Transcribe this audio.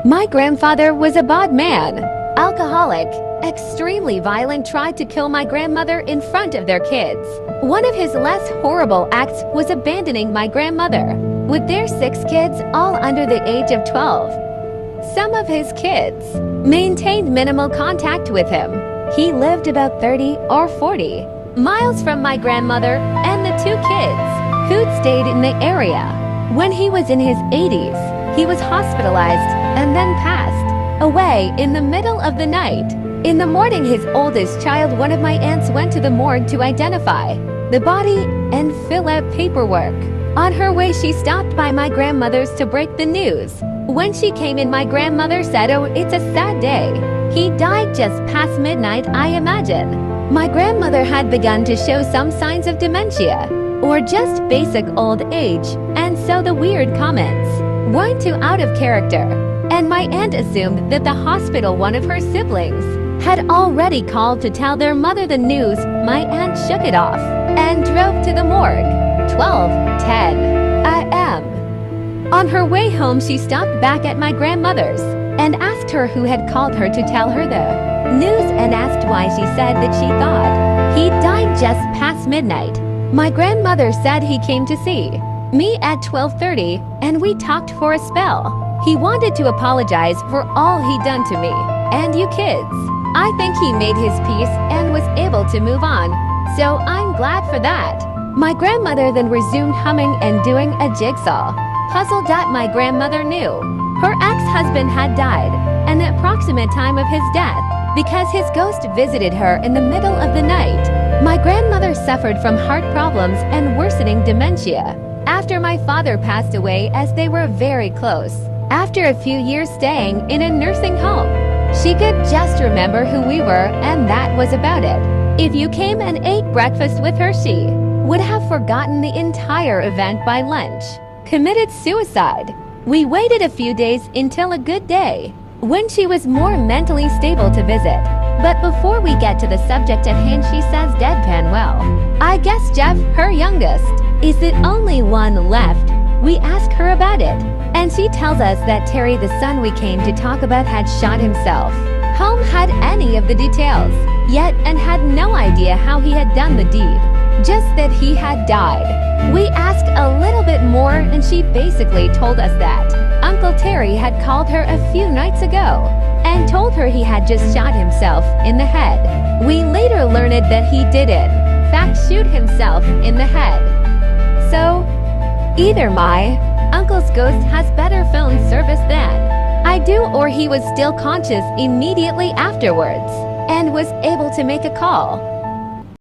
My grandfather was a bad man, alcoholic, extremely violent, tried to kill my grandmother in front of their kids. One of his less horrible acts was abandoning my grandmother, with their 6 kids all under the age of 12. Some of his kids maintained minimal contact with him. He lived about 30 or 40 miles from my grandmother and the 2 kids who'd stayed in the area. When he was in his 80s, he was hospitalized and then passed away in the middle of the night. In the morning, his oldest child, one of my aunts, went to the morgue to identify the body and fill out paperwork. On her way, she stopped by my grandmother's to break the news. When she came in, my grandmother said, "Oh, it's a sad day. He died just past midnight, I imagine." My grandmother had begun to show some signs of dementia, or just basic old age, and so the weird comments weren't too out of character, and my aunt assumed that the hospital, one of her siblings, had already called to tell their mother the news. My aunt shook it off and drove to the morgue. 12:10 a.m. On her way home, she stopped back at my grandmother's and asked her who had called her to tell her the news, and asked why. She said that she thought he died just past midnight. My grandmother said he came to see me at 12:30 and we talked for a spell. He wanted to apologize for all he'd done to me and you kids. I think he made his peace and was able to move on, so I'm glad for that. My grandmother then resumed humming and doing a jigsaw puzzle. My grandmother knew her ex-husband had died an approximate time of his death because his ghost visited her in the middle of the night. My grandmother suffered from heart problems and worsening dementia after my father passed away, as they were very close. After a few years staying in a nursing home, she could just remember who we were, and that was about it. If you came and ate breakfast with her, she would have forgotten the entire event by lunch. Committed suicide. We waited a few days until a good day when she was more mentally stable to visit. But before we get to the subject at hand, she says deadpan, "Well, I guess Jeff, her youngest, is the only one left." We ask her about it, and she tells us that Terry, the son we came to talk about, had shot himself. Home had any of the details yet and had no idea how he had done the deed, just that he had died. We asked a little bit more, and she basically told us that Uncle Terry had called her a few nights ago and told her he had just shot himself in the head. We later learned that he did in fact shoot himself in the head. So, either my uncle's ghost has better phone service than I do, or he was still conscious immediately afterwards and was able to make a call.